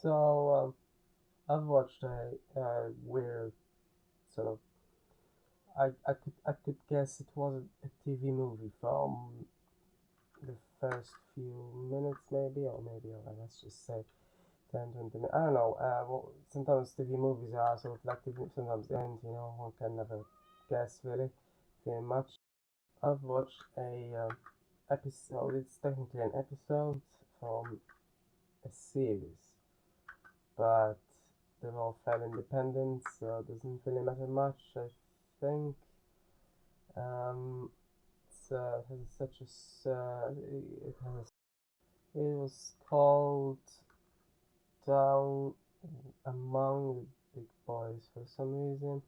So I've watched a weird sort of. I could guess it was a TV movie from the first few minutes, maybe, or maybe let's just say 10, 20 minutes. I don't know. Well, sometimes TV movies are sort of like TV, sometimes the end. One can never guess really, very much. I've watched a episode. It's technically an episode from a series, but they're all fairly independent, so it doesn't really matter much. I think it has such a it has it was called Down Among the Big Boys for some reason,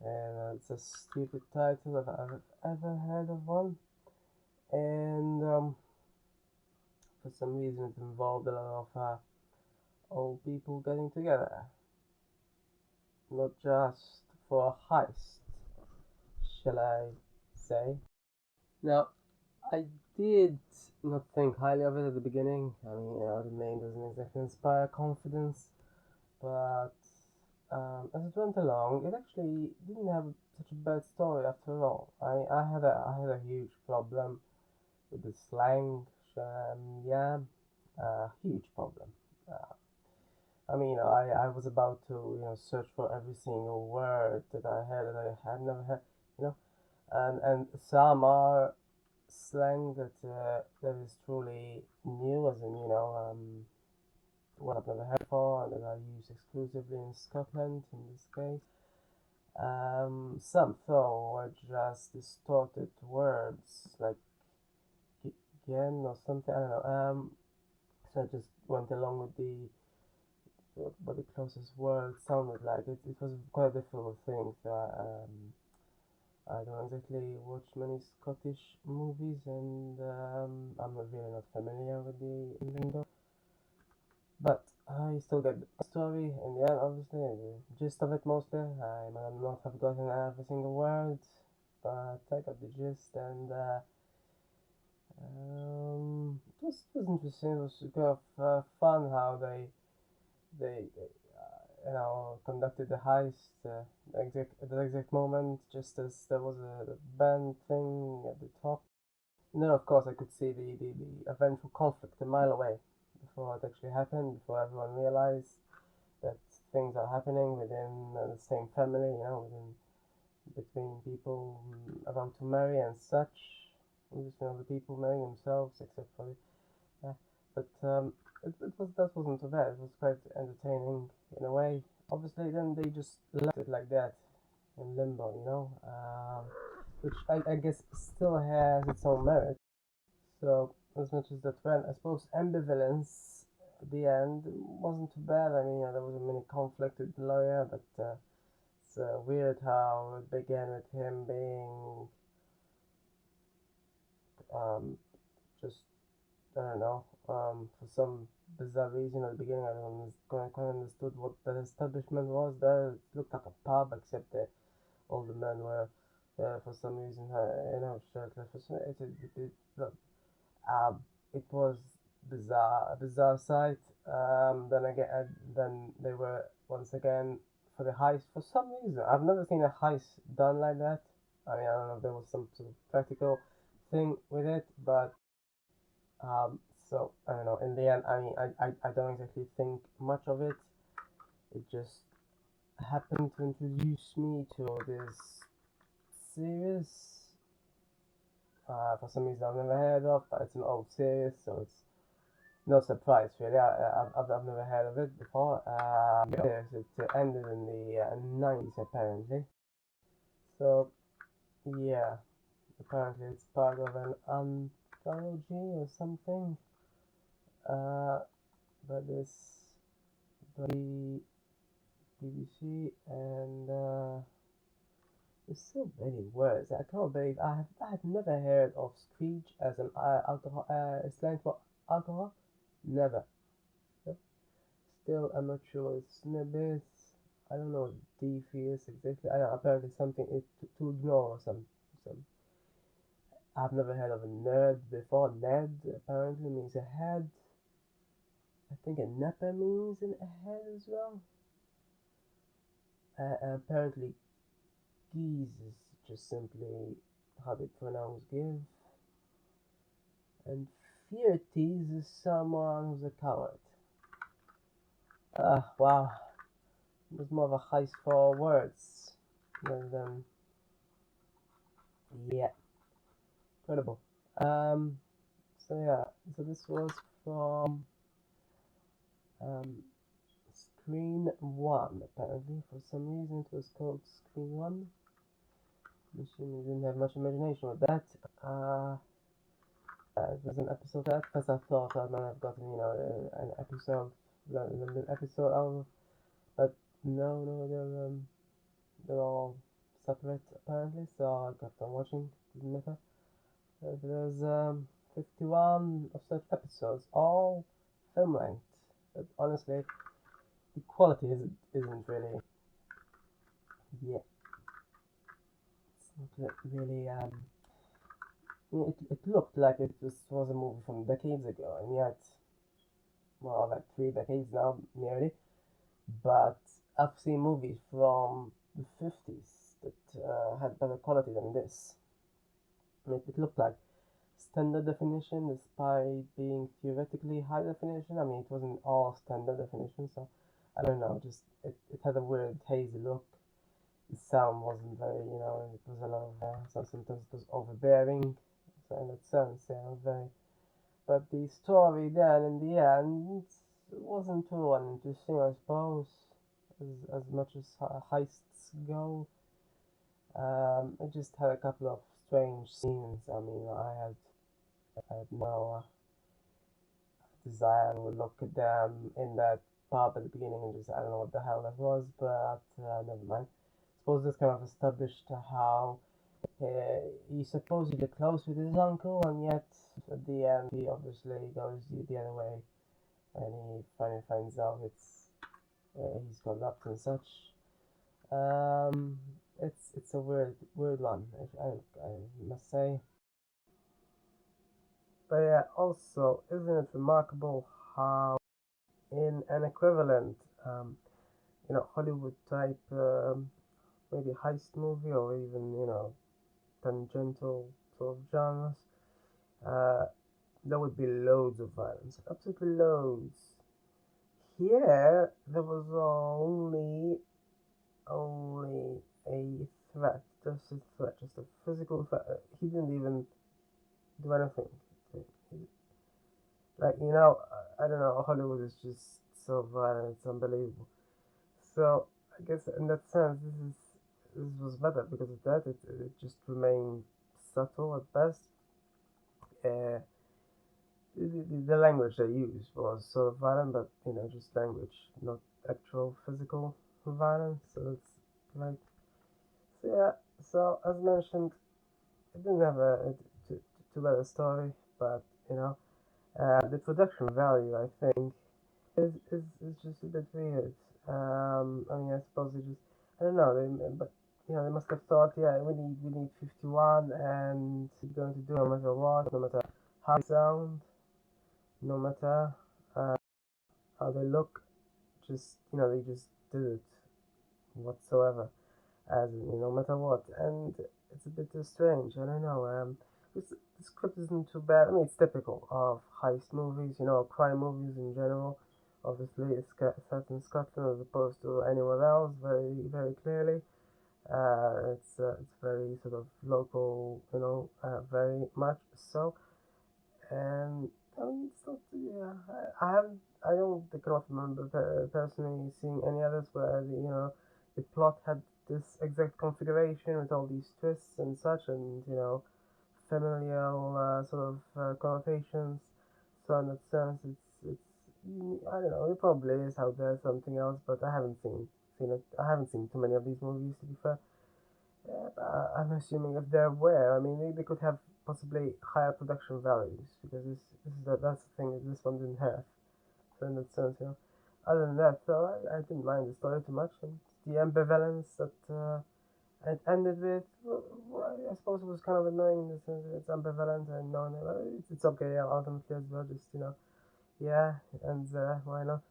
and it's a stupid title if I've ever heard of one. And for some reason, it involved a lot of old people getting together, not just for a heist, shall I say. Now, I did not think highly of it at the beginning. I mean, the name doesn't exactly inspire confidence, but as it went along, it actually didn't have such a bad story after all. I had a huge problem with the slang, yeah, huge problem. Uh, I mean, I was about to search for every single word that I had that I had never heard, you know, and some are slang that is truly new, as in what I've never heard before, and that I use exclusively in Scotland in this case. Some though were just distorted words like gen or something. I don't know. So I just went along with what the closest word sounded like. It was quite a difficult thing. I don't exactly watch many Scottish movies, and I'm not really not familiar with the lingo. But I still get the story in the end, obviously, the gist of it mostly. I might not have gotten every single word, but I got the gist, and it was interesting. It was kind of fun how they conducted the heist at the exact moment, just as there was a band thing at the top. And then, of course, I could see the eventual conflict a mile away before it actually happened, before everyone realized that things are happening within the same family, within between people about to marry and such. Just the people marrying themselves, except for yeah. But that wasn't so bad. It was quite entertaining in a way. Obviously, then they just left it like that in limbo, which I guess still has its own merit. So as much as that went, I suppose ambivalence at the end wasn't too bad. I mean, there was a mini conflict with the lawyer, but it's weird how it began with him being um, just I don't know for some bizarre reason at the beginning I don't quite understood what the establishment was. There it looked like a pub, except that all the men were for some reason shirtless. For some, look, Um, it was bizarre, a bizarre sight. Then they were once again for the heist. For some reason, I've never seen a heist done like that. I mean, I don't know if there was some sort of practical thing with it, but um, so I don't know. In the end, I mean, I don't exactly think much of it. It just happened to introduce me to this series. For some reason I've never heard of, but it's an old series, so it's no surprise, really. I've never heard of it before. Yes, it ended in the 90s, apparently. So, yeah, apparently it's part of an anthology or something. Uh, but this, the BBC, and there's so many words. I can't believe I had never heard of screech as an alcohol, slang for alcohol. Never. Still, I'm not sure what snippets. I don't know what D is exactly. I know, apparently something is to ignore or some. I've never heard of a nerd before. Ned apparently means a head. I think a Napa means in a head as well. Apparently, geese is just simply how they pronounce give, and Fiertes is someone who's a coward. Wow, it was more of a heist for words rather than yeah, incredible. Um, so this was from um, Screen One. Apparently, for some reason, it was called Screen One. I'm assuming didn't have much imagination with that. It was an episode. At first, I thought I might have gotten an episode, an episode out of, but no, they're all separate apparently. So I kept on watching. Didn't matter. There's 51 of such episodes, all film length. But honestly, the quality isn't really yeah. It's not really it looked like was a movie from decades ago, and yet, well, like 3 decades now, nearly. But I've seen movies from the 50s that had better quality than this. It looked like standard definition despite being theoretically high definition. I mean, it wasn't all standard definition, so I don't know, just it had a weird hazy look. The sound wasn't very, it was a lot of, sometimes it was overbearing, so in that sense, yeah, it was very, but the story then in the end wasn't too uninteresting, I suppose, as much as heists go. It just had a couple of strange scenes. I mean, I had no desire to look at them in that pub at the beginning and just I don't know what the hell that was, but never mind. Suppose this kind of established how he's supposedly close with his uncle, and yet at the end he obviously goes the other way, and he finally finds out he's corrupt and such. It's a weird one, if I must say. But yeah, also, isn't it remarkable how in an equivalent, Hollywood type, maybe heist movie or even, tangential sort of genres, uh, there would be loads of violence, absolutely loads. Here, there was only a threat, just a threat, just a physical threat. He didn't even do anything. Like, I don't know, Hollywood is just so violent, it's unbelievable. So, I guess in that sense, this was better because of that. It just remained subtle at best. Uh, the language they used was sort of violent, but just language, not actual physical violence. So it's like, so yeah. So as mentioned, it didn't have too bad a story, but the production value, I think, is just a bit weird. I mean, I suppose they just, I don't know, but they must have thought, yeah, we need 51, and it's going to do no matter what, no matter how they sound, no matter uh, how they look, just they just did it whatsoever, as no matter what, and it's a bit too strange. I don't know. The script isn't too bad. I mean, it's typical of heist movies, crime movies in general. Obviously, it's set in Scotland as opposed to anywhere else, very, very clearly. It's very sort of local, very much so. And I mean, it's not, yeah, I don't, I cannot remember personally seeing any others where the plot had this exact configuration with all these twists and such, and familial sort of connotations. So in that sense, I don't know. It probably is out there something else, but I haven't seen it. I haven't seen too many of these movies to be fair. Yeah, but I'm assuming if there were, I mean, they could have possibly higher production values because that's the thing that this one didn't have. So in that sense, Other than that, so I didn't mind the story too much, and the ambivalence that it ended with, I suppose it was kind of annoying in the sense that it's ambivalent and no, it's okay, yeah, ultimately as well, just Yeah, and why not?